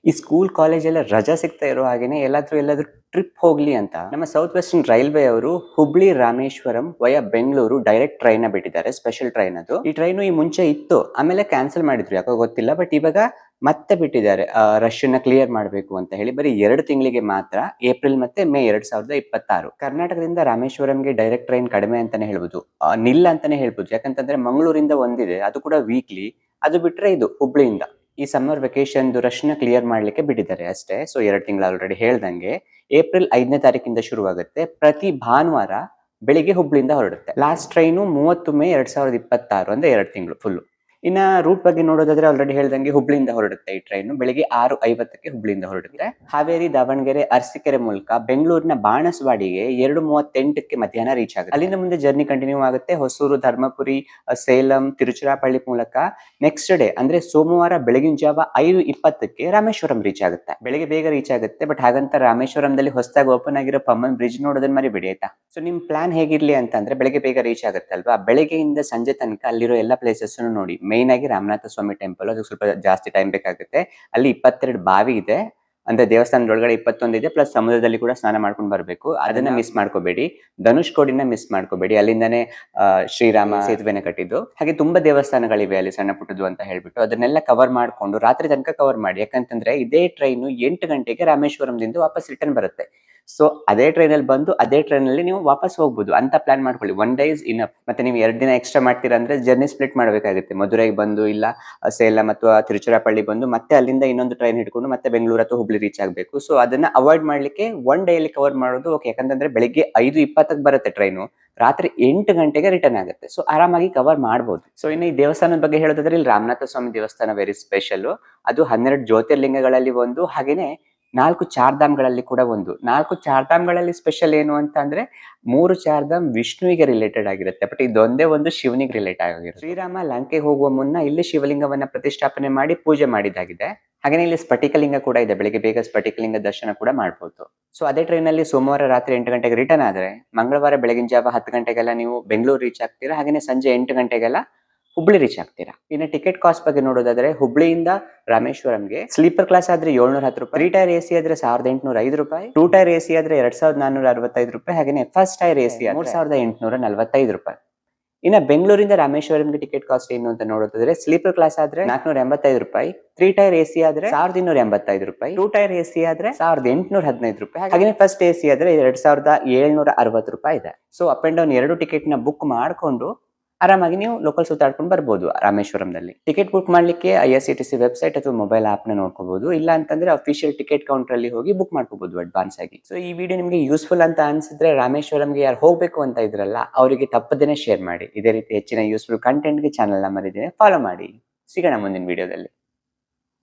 ಈ ಸ್ಕೂಲ್ ಕಾಲೇಜೆಲ್ಲ ರಜಾ ಸಿಗ್ತಾ ಇರೋ ಹಾಗೇನೆ ಎಲ್ಲಾದ್ರೂ ಟ್ರಿಪ್ ಹೋಗ್ಲಿ ಅಂತ ನಮ್ಮ ಸೌತ್ ವೆಸ್ಟರ್ನ್ ರೈಲ್ವೆ ಅವರು Hubli Rameswaram via Bengaluru direct train ಬಿಟ್ಟಿದ್ದಾರೆ. ಸ್ಪೆಷಲ್ ಟ್ರೈನ್ ಅದು. ಈ ಟ್ರೈನು ಈ ಮುಂಚೆ ಇತ್ತು, ಆಮೇಲೆ ಕ್ಯಾನ್ಸಲ್ ಮಾಡಿದ್ರು, ಯಾಕೋ ಗೊತ್ತಿಲ್ಲ. ಬಟ್ ಇವಾಗ ಮತ್ತೆ ಬಿಟ್ಟಿದ್ದಾರೆ, ರಶ್ ನ ಕ್ಲಿಯರ್ ಮಾಡಬೇಕು ಅಂತ ಹೇಳಿ. ಬರೀ 2 ತಿಂಗಳಿಗೆ ಮಾತ್ರ, ಏಪ್ರಿಲ್ ಮತ್ತೆ ಮೇ 2026. ಕರ್ನಾಟಕದಿಂದ ರಾಮೇಶ್ವರಂಗೆ ಡೈರೆಕ್ಟ್ ಟ್ರೈನ್ ಕಡಿಮೆ ಅಂತಾನೆ ಹೇಳ್ಬೋದು, ನಿಲ್ಲ ಅಂತಾನೆ ಹೇಳ್ಬೋದು. ಯಾಕಂತಂದ್ರೆ ಮಂಗಳೂರಿಂದ ಒಂದಿದೆ, ಅದು ಕೂಡ ವೀಕ್ಲಿ. ಅದು ಬಿಟ್ರೆ ಇದು ಹುಬ್ಳಿಯಿಂದ ಈ ಸಮ್ಮರ್ ವೆಕೇಶನ್ ರಶ್ ನ ಕ್ಲಿಯರ್ ಮಾಡ್ಲಿಕ್ಕೆ ಬಿಟ್ಟಿದ್ದಾರೆ ಅಷ್ಟೇ. ಸೊ 2 ತಿಂಗಳು ಆಲ್ರೆಡಿ ಹೇಳ್ದಂಗೆ. ಏಪ್ರಿಲ್ 5ನೇ ತಾರೀಕಿಂದ ಶುರುವಾಗುತ್ತೆ. ಪ್ರತಿ ಭಾನುವಾರ ಬೆಳಿಗ್ಗೆ ಹುಬ್ಳಿಯಿಂದ ಹೊರಡುತ್ತೆ. ಲಾಸ್ಟ್ ಟ್ರೈನು 30 ಮೇ 2026, ಅಂದ್ರೆ 2 ತಿಂಗಳು ಫುಲ್. ಇನ್ನ ರೂಟ್ ಬಗ್ಗೆ ನೋಡೋದಾದ್ರೆ ಆಲ್ರೆಡಿ ಹೇಳ್ದಂಗೆ ಹುಬ್ಳಿಯಿಂದ ಹೊರಡುತ್ತೆ ಈ ಟ್ರೈನ್. ಬೆಳಿಗ್ಗೆ 6:50ಕ್ಕೆ ಹುಬ್ಳಿಯಿಂದ ಹೊರಡುತ್ತೆ. ಹಾವೇರಿ, ದಾವಣಗೆರೆ, ಅರಸೀಕೆರೆ ಮೂಲಕ ಬೆಂಗಳೂರಿನ ಬಾಣಸವಾಡಿಗೆ 2:38ಕ್ಕೆ ಮಧ್ಯಾಹ್ನ ರೀಚ್ ಆಗುತ್ತೆ. ಅಲ್ಲಿಂದ ಮುಂದೆ ಜರ್ನಿ ಕಂಟಿನ್ಯೂ ಆಗುತ್ತೆ. ಹೊಸೂರು, ಧರ್ಮಪುರಿ, ಸೇಲಂ, ತಿರುಚಿರಾಪಳ್ಳಿ ಮೂಲಕ ನೆಕ್ಸ್ಟ್ ಡೇ ಅಂದ್ರೆ ಸೋಮವಾರ ಬೆಳಗಿನ ಜಾವ 5:20ಕ್ಕೆ ರಾಮೇಶ್ವರಂ ರೀಚ್ ಆಗುತ್ತೆ. ಬೆಳಿಗ್ಗೆ ಬೇಗ ರೀಚ್ ಆಗುತ್ತೆ. ಬಟ್ ಹಾಗಂತ ರಾಮೇಶ್ವರಂದಲ್ಲಿ ಹೊಸದಾಗಿ ಓಪನ್ ಆಗಿರೋ ಪಮ್ಮನ್ ಬ್ರಿಡ್ಜ್ ನೋಡೋದನ್ನ ಮರಿಬೇಡಿ ಆಯ್ತಾ. ಸೊ ನಿಮ್ ಪ್ಲಾನ್ ಹೇಗಿರ್ಲಿ ಅಂತಂದ್ರೆ, ಬೆಳಿಗ್ಗೆ ಬೇಗ ರೀಚ್ ಆಗುತ್ತೆ ಅಲ್ವಾ, ಬೆಳಿಗ್ಗೆಯಿಂದ ಸಂಜೆ ತನಕ ಅಲ್ಲಿರೋ ಎಲ್ಲ ಪ್ಲೇಸಸ್ ನೋಡಿ. ಮೈನ್ ಆಗಿ ರಾಮನಾಥ ಸ್ವಾಮಿ ಟೆಂಪಲ್, ಅದು ಸ್ವಲ್ಪ ಜಾಸ್ತಿ ಟೈಮ್ ಬೇಕಾಗುತ್ತೆ. ಅಲ್ಲಿ 22 ಬಾವಿ ಇದೆ, ಅಂದ್ರೆ ದೇವಸ್ಥಾನದ ಒಳಗಡೆ 21 ಇದೆ, ಪ್ಲಸ್ ಸಮುದ್ರದಲ್ಲಿ ಕೂಡ ಸ್ನಾನ ಮಾಡ್ಕೊಂಡು ಬರಬೇಕು. ಅದನ್ನ ಮಿಸ್ ಮಾಡ್ಕೋಬೇಡಿ. ಧನುಷ್ಕೋಡಿನ ಮಿಸ್ ಮಾಡ್ಕೋಬೇಡಿ, ಅಲ್ಲಿಂದಾನೆ ಶ್ರೀರಾಮ ಸೇತುವೆನ ಕಟ್ಟಿದ್ದು. ಹಾಗೆ ತುಂಬಾ ದೇವಸ್ಥಾನಗಳಿವೆ ಅಲ್ಲಿ ಸಣ್ಣ ಪುಟ್ಟದ್ದು ಅಂತ ಹೇಳ್ಬಿಟ್ಟು, ಅದನ್ನೆಲ್ಲ ಕವರ್ ಮಾಡ್ಕೊಂಡು ರಾತ್ರಿ ತನಕ ಕವರ್ ಮಾಡಿ. ಯಾಕಂತಂದ್ರೆ ಇದೇ ಟ್ರೈನ್ 8 ಗಂಟೆಗೆ ರಾಮೇಶ್ವರಂದಿಂದ ವಾಪಸ್ ರಿಟರ್ನ್ ಬರುತ್ತೆ. ಸೊ ಅದೇ ಟ್ರೈನ್ ಅಲ್ಲಿ ಬಂದು ಅದೇ ಟ್ರೈನ್ ಅಲ್ಲಿ ನೀವು ವಾಪಸ್ ಹೋಗ್ಬೋದು ಅಂತ ಪ್ಲಾನ್ ಮಾಡ್ಕೊಳ್ಳಿ. 1 ಡೇ ಇಸ್ ಇನಫ್. ಮತ್ತೆ ನೀವು 2 ದಿನ ಎಕ್ಸ್ಟ್ರಾ ಮಾಡ್ತೀರಾ ಅಂದ್ರೆ ಜರ್ನಿ ಸ್ಪ್ಲಿಟ್ ಮಾಡಬೇಕಾಗುತ್ತೆ. ಮಧುರೈಗೆ ಬಂದು, ಇಲ್ಲ ಸೇಲಂ ಅಥವಾ ತಿರುಚಿರಾಪಳ್ಳಿ ಬಂದು, ಮತ್ತೆ ಅಲ್ಲಿಂದ ಇನ್ನೊಂದು ಟ್ರೈನ್ ಹಿಡ್ಕೊಂಡು ಮತ್ತೆ ಬೆಂಗಳೂರು ಅಥವಾ ಹುಬ್ಳಿ ರೀಚ್ ಆಗಬೇಕು. ಸೊ ಅದನ್ನ ಅವಾಯ್ಡ್ ಮಾಡ್ಲಿಕ್ಕೆ 1 ಡೇ ಅಲ್ಲಿ ಕವರ್ ಮಾಡೋದು ಓಕೆ. ಯಾಕಂತಂದ್ರೆ ಬೆಳಿಗ್ಗೆ 5:20ಕ್ಕೆ ಬರುತ್ತೆ ಟ್ರೈನು, ರಾತ್ರಿ 8 ಗಂಟೆಗೆ ರಿಟರ್ನ್ ಆಗುತ್ತೆ. ಸೊ ಆರಾಮಾಗಿ ಕವರ್ ಮಾಡಬಹುದು. ಸೊ ಇನ್ನು ಈ ದೇವಸ್ಥಾನದ ಬಗ್ಗೆ ಹೇಳೋದಾದ್ರೆ, ಇಲ್ಲಿ ರಾಮನಾಥ ಸ್ವಾಮಿ ದೇವಸ್ಥಾನ ವೆರಿ ಸ್ಪೆಷಲ್. ಅದು 12 ಜ್ಯೋತಿರ್ಲಿಂಗಗಳಲ್ಲಿ ಒಂದು, ಹಾಗೇನೆ 4 ಚಾರ್ಧಾಮ್ಗಳಲ್ಲಿ ಕೂಡ ಒಂದು. 4 ಚಾರ್ಧಾಮ್ಗಳಲ್ಲಿ ಸ್ಪೆಷಲ್ ಏನು ಅಂತ ಅಂದ್ರೆ, 3 ಚಾರ್ಧಾಮ್ ವಿಷ್ಣುವಿಗೆ ರಿಲೇಟೆಡ್ ಆಗಿರುತ್ತೆ, ಬಟ್ ಇದೊಂದೇ ಒಂದು ಶಿವನಿಗೆ ರಿಲೇಟ್ ಆಗಿರುತ್ತೆ. ಶ್ರೀರಾಮ ಲಂಕೆಗೆ ಹೋಗುವ ಮುನ್ನ ಇಲ್ಲಿ ಶಿವಲಿಂಗವನ್ನ ಪ್ರತಿಷ್ಠಾಪನೆ ಮಾಡಿ ಪೂಜೆ ಮಾಡಿದಾಗಿದೆ. ಹಾಗೆ ಇಲ್ಲಿ ಸ್ಫಟಿಕಲಿಂಗ ಕೂಡ ಇದೆ, ಬೆಳಿಗ್ಗೆ ಬೇಗ ಸ್ಫಟಿಕಲಿಂಗ ದರ್ಶನ ಕೂಡ ಮಾಡಬಹುದು. ಸೊ ಅದೇ ಟ್ರೈನ್ ಅಲ್ಲಿ ಸೋಮವಾರ ರಾತ್ರಿ 8 ಗಂಟೆಗೆ ರಿಟರ್ನ್ ಆದ್ರೆ, ಮಂಗಳವಾರ ಬೆಳಗಿನ ಜಾವ 10 ಗಂಟೆಗೆಲ್ಲ ನೀವು ಬೆಂಗಳೂರು ರೀಚ್ ಆಗ್ತೀರಾ. ಹಾಗೆ ಸಂಜೆ 8 ಗಂಟೆಗೆಲ್ಲ ಹುಬ್ಳಿ ರೀಚ್ ಆಗ್ತೀರಾ. ಇನ್ನು ಟಿಕೆಟ್ ಕಾಸ್ಟ್ ಬಗ್ಗೆ ನೋಡೋದಾದ್ರೆ, ಹುಬ್ಳಿಯಿಂದ ರಾಮೇಶ್ವರಂಗೆ ಸ್ಲೀಪರ್ ಕ್ಲಾಸ್ ಆದ್ರೆ 710 ರೂಪಾಯಿ, 3 ಟೈರ್ ಎಸಿ ಆದ್ರೆ 1805 ರೂಪಾಯಿ, 2 ಟೈರ್ ಎಸಿ ಆದ್ರೆ 2465 ರೂಪಾಯಿ, ಹಾಗೆ ಫಸ್ಟ್ ಟೈರ್ ಎಸಿ 3845 ರೂಪಾಯಿ. ಇನ್ನ ಬೆಂಗಳೂರಿಂದ ರಾಮೇಶ್ವರಂಗೆ ಟಿಕೆಟ್ ಕಾಸ್ಟ್ ಏನು ಅಂತ ನೋಡೋದಾದ್ರೆ, ಸ್ಲೀಪರ್ ಕ್ಲಾಸ್ ಆದ್ರೆ 485 ರೂಪಾಯಿ, 3 ಟೈರ್ ಎಸಿ ಆದ್ರೆ 1285 ರೂಪಾಯಿ, 2 ಟೈರ್ ಎಸಿ ಆದ್ರೆ 1815 ರೂಪಾಯಿ, ಹಾಗೆ ಫಸ್ಟ್ ಎಸಿ ಆದ್ರೆ 2760 ರೂಪಾಯಿ ಇದೆ. So up and down 2 ticket ನ ಬುಕ್ ಮಾಡ್ಕೊಂಡು ಆರಾಮಾಗಿ ನೀವು ಲೋಕಲ್ ಸುತ್ತಾಡ್ಕೊಂಡು ಬರ್ಬೋದು ರಾಮೇಶ್ವರಂನಲ್ಲಿ. ಟಿಕೆಟ್ ಬುಕ್ ಮಾಡ್ಲಿಕ್ಕೆ IRCTC ವೆಬ್ಸೈಟ್ ಅಥವಾ ಮೊಬೈಲ್ ಆಪ್ ನ ನೋಡ್ಕೋಬಹುದು. ಇಲ್ಲ ಅಂತಂದ್ರೆ ಅಫಿಷಿಯಲ್ ಟಿಕೆಟ್ ಕೌಂಟರ್ ಅಲ್ಲಿ ಹೋಗಿ ಬುಕ್ ಮಾಡ್ಕೋಬಹುದು ಅಡ್ವಾನ್ಸ್ ಆಗಿ. ಸೊ ಈ ವಿಡಿಯೋ ನಿಮಗೆ ಯೂಸ್ಫುಲ್ ಅಂತ ಅನ್ಸಿದ್ರೆ, ರಾಮೇಶ್ವರಂಗೆ ಯಾರು ಹೋಗ್ಬೇಕು ಅಂತ ಇದ್ರಲ್ಲ, ಅವರಿಗೆ ತಪ್ಪದೇನೆ ಶೇರ್ ಮಾಡಿ. ಇದೇ ರೀತಿ ಹೆಚ್ಚಿನ ಯೂಸ್ಫುಲ್ ಕಂಟೆಂಟ್ ಗೆ ಚಾನಲ್ ನ ಮರಿದೇನೆ ಫಾಲೋ ಮಾಡಿ. ಸಿಗೋಣ ಮುಂದಿನ ವಿಡಿಯೋದಲ್ಲಿ.